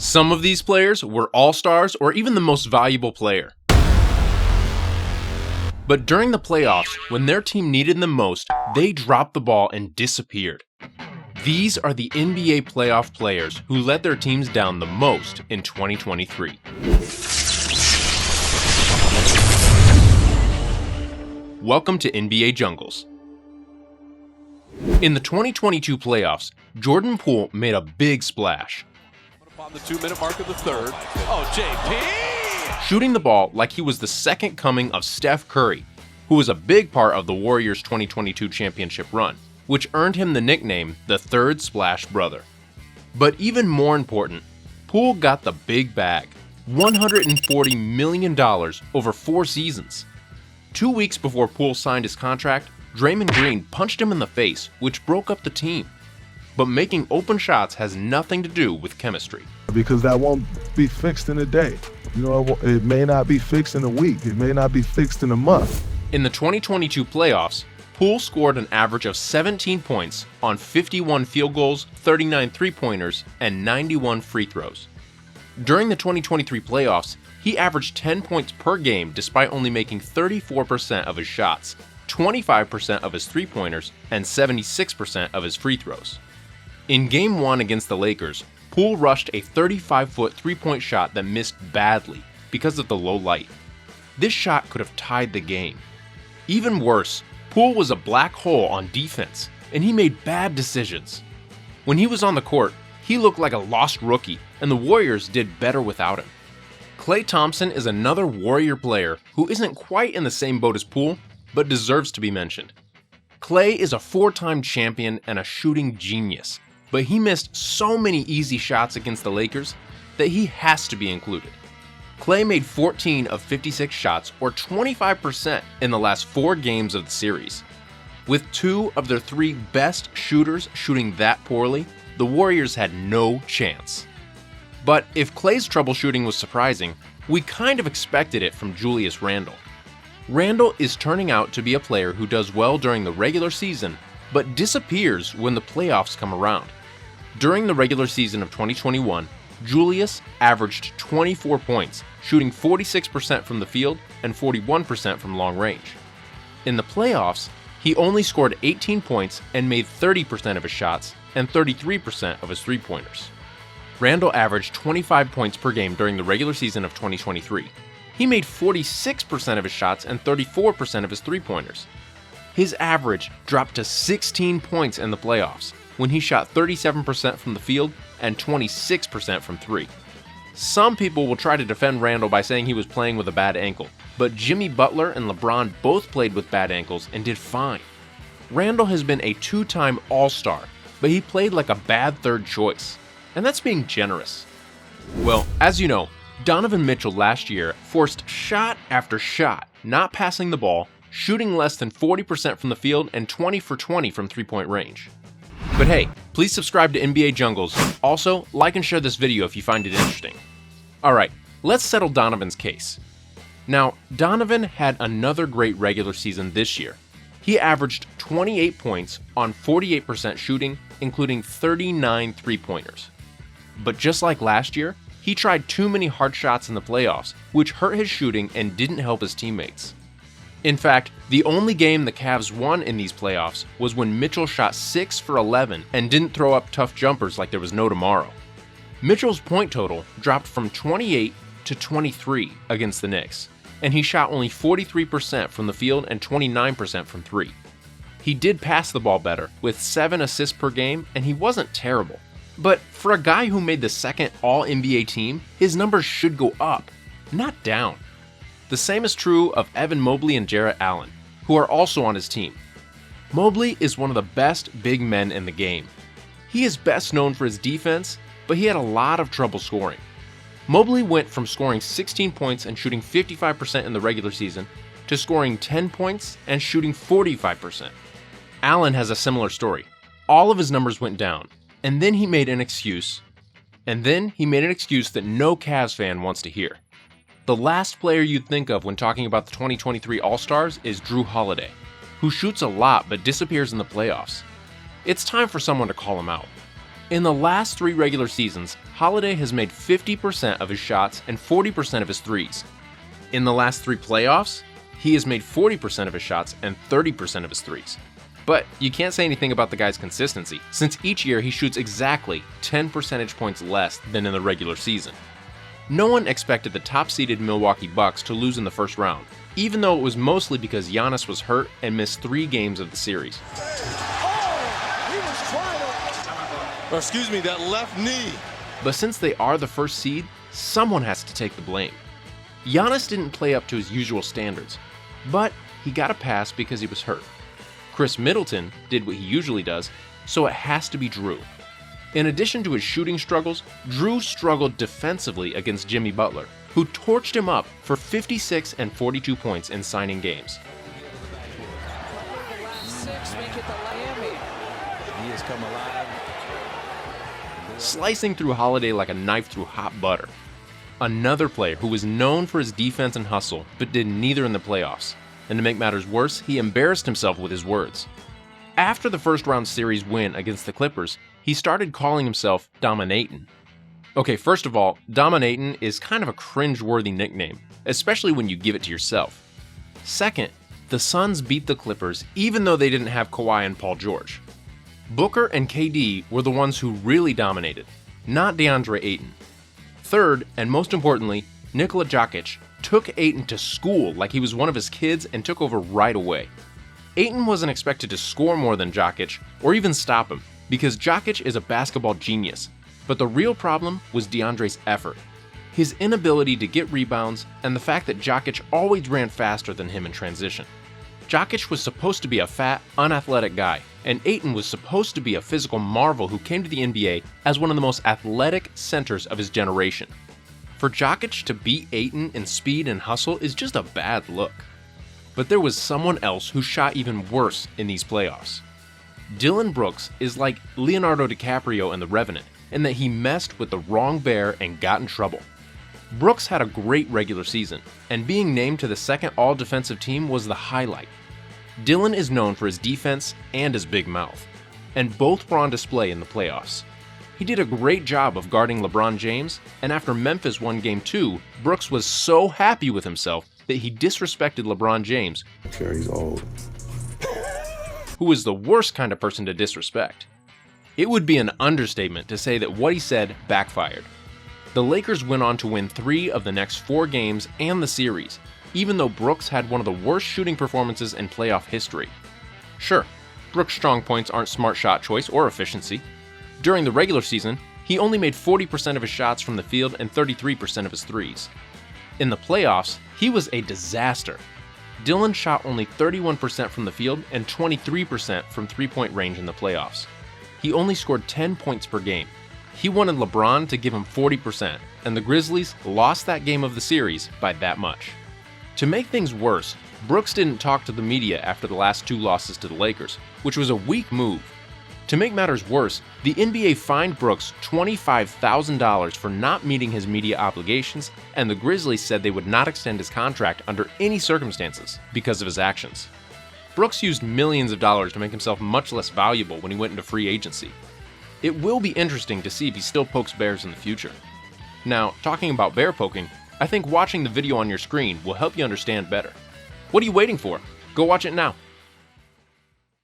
Some of these players were all-stars or even the most valuable player. But during the playoffs, when their team needed them most, they dropped the ball and disappeared. These are the NBA playoff players who let their teams down the most in 2023. Welcome to NBA Jungles. In the 2022 playoffs, Jordan Poole made a big splash. On the 2-minute mark of the third. Oh, JP! Shooting the ball like he was the second coming of Steph Curry, who was a big part of the Warriors' 2022 championship run, which earned him the nickname the Third Splash Brother. But even more important, Poole got the big bag, $140 million over 4 seasons. 2 weeks before Poole signed his contract, Draymond Green punched him in the face, which broke up the team. But making open shots has nothing to do with chemistry. Because that won't be fixed in a day. It may not be fixed in a week. It may not be fixed in a month. In the 2022 playoffs, Poole scored an average of 17 points on 51 field goals, 39 three-pointers, and 91 free throws. During the 2023 playoffs, he averaged 10 points per game despite only making 34% of his shots, 25% of his three-pointers, and 76% of his free throws. In Game 1 against the Lakers, Poole rushed a 35-foot three-point shot that missed badly because of the low light. This shot could have tied the game. Even worse, Poole was a black hole on defense, and he made bad decisions. When he was on the court, he looked like a lost rookie, and the Warriors did better without him. Klay Thompson is another Warrior player who isn't quite in the same boat as Poole, but deserves to be mentioned. Klay is a 4-time champion and a shooting genius, but he missed so many easy shots against the Lakers that he has to be included. Klay made 14 of 56 shots, or 25% in the last 4 games of the series. With 2 of their 3 best shooters shooting that poorly, the Warriors had no chance. But if Klay's troubleshooting was surprising, we kind of expected it from Julius Randle. Randle is turning out to be a player who does well during the regular season, but disappears when the playoffs come around. During the regular season of 2021, Julius averaged 24 points, shooting 46% from the field and 41% from long range. In the playoffs, he only scored 18 points and made 30% of his shots and 33% of his three-pointers. Randle averaged 25 points per game during the regular season of 2023. He made 46% of his shots and 34% of his three-pointers. His average dropped to 16 points in the playoffs, when he shot 37% from the field and 26% from 3. Some people will try to defend Randle by saying he was playing with a bad ankle, but Jimmy Butler and LeBron both played with bad ankles and did fine. Randle has been a 2-time All-Star, but he played like a bad third choice, and that's being generous. Well, as you know, Donovan Mitchell last year forced shot after shot, not passing the ball, shooting less than 40% from the field and 20 for 20 from three-point range. But hey, please subscribe to NBA Jungles. Also, like and share this video if you find it interesting. Alright, let's settle Donovan's case. Now, Donovan had another great regular season this year. He averaged 28 points on 48% shooting, including 39 three-pointers. But just like last year, he tried too many hard shots in the playoffs, which hurt his shooting and didn't help his teammates. In fact, the only game the Cavs won in these playoffs was when Mitchell shot 6 for 11 and didn't throw up tough jumpers like there was no tomorrow. Mitchell's point total dropped from 28 to 23 against the Knicks, and he shot only 43% from the field and 29% from 3. He did pass the ball better, with 7 assists per game, and he wasn't terrible. But for a guy who made the second All-NBA team, his numbers should go up, not down. The same is true of Evan Mobley and Jarrett Allen, who are also on his team. Mobley is one of the best big men in the game. He is best known for his defense, but he had a lot of trouble scoring. Mobley went from scoring 16 points and shooting 55% in the regular season to scoring 10 points and shooting 45%. Allen has a similar story. All of his numbers went down, and then he made an excuse that no Cavs fan wants to hear. The last player you'd think of when talking about the 2023 All-Stars is Jrue Holiday, who shoots a lot but disappears in the playoffs. It's time for someone to call him out. In the last 3 regular seasons, Holiday has made 50% of his shots and 40% of his threes. In the last 3 playoffs, he has made 40% of his shots and 30% of his threes. But you can't say anything about the guy's consistency, since each year he shoots exactly 10 percentage points less than in the regular season. No one expected the top-seeded Milwaukee Bucks to lose in the first round, even though it was mostly because Giannis was hurt and missed 3 games of the series. That left knee. But since they are the first seed, someone has to take the blame. Giannis didn't play up to his usual standards, but he got a pass because he was hurt. Chris Middleton did what he usually does, so it has to be Drew. In addition to his shooting struggles, Drew struggled defensively against Jimmy Butler, who torched him up for 56 and 42 points in signing games. He has come alive. Slicing through Holiday like a knife through hot butter. Another player who was known for his defense and hustle, but did neither in the playoffs. And to make matters worse, he embarrassed himself with his words. After the first round series win against the Clippers, he started calling himself Dominatin'. Okay, first of all, Dominatin' is kind of a cringe-worthy nickname, especially when you give it to yourself. Second, the Suns beat the Clippers even though they didn't have Kawhi and Paul George. Booker and KD were the ones who really dominated, not DeAndre Ayton. Third, and most importantly, Nikola Jokic took Ayton to school like he was one of his kids and took over right away. Ayton wasn't expected to score more than Jokic or even stop him, because Jokic is a basketball genius, but the real problem was DeAndre's effort. His inability to get rebounds and the fact that Jokic always ran faster than him in transition. Jokic was supposed to be a fat, unathletic guy, and Ayton was supposed to be a physical marvel who came to the NBA as one of the most athletic centers of his generation. For Jokic to beat Ayton in speed and hustle is just a bad look. But there was someone else who shot even worse in these playoffs. Dillon Brooks is like Leonardo DiCaprio in The Revenant, in that he messed with the wrong bear and got in trouble. Brooks had a great regular season, and being named to the second all-defensive team was the highlight. Dillon is known for his defense and his big mouth, and both were on display in the playoffs. He did a great job of guarding LeBron James, and after Memphis won Game 2, Brooks was so happy with himself that he disrespected LeBron James, Sure, he's old. who was the worst kind of person to disrespect. It would be an understatement to say that what he said backfired. The Lakers went on to win 3 of the next 4 games and the series, even though Brooks had one of the worst shooting performances in playoff history. Sure, Brooks' strong points aren't smart shot choice or efficiency. During the regular season, he only made 40% of his shots from the field and 33% of his threes. In the playoffs, he was a disaster. Dillon shot only 31% from the field and 23% from three-point range in the playoffs. He only scored 10 points per game. He wanted LeBron to give him 40%, and the Grizzlies lost that game of the series by that much. To make things worse, Brooks didn't talk to the media after the last 2 losses to the Lakers, which was a weak move. To make matters worse, the NBA fined Brooks $25,000 for not meeting his media obligations, and the Grizzlies said they would not extend his contract under any circumstances because of his actions. Brooks used millions of dollars to make himself much less valuable when he went into free agency. It will be interesting to see if he still pokes bears in the future. Now, talking about bear poking, I think watching the video on your screen will help you understand better. What are you waiting for? Go watch it now.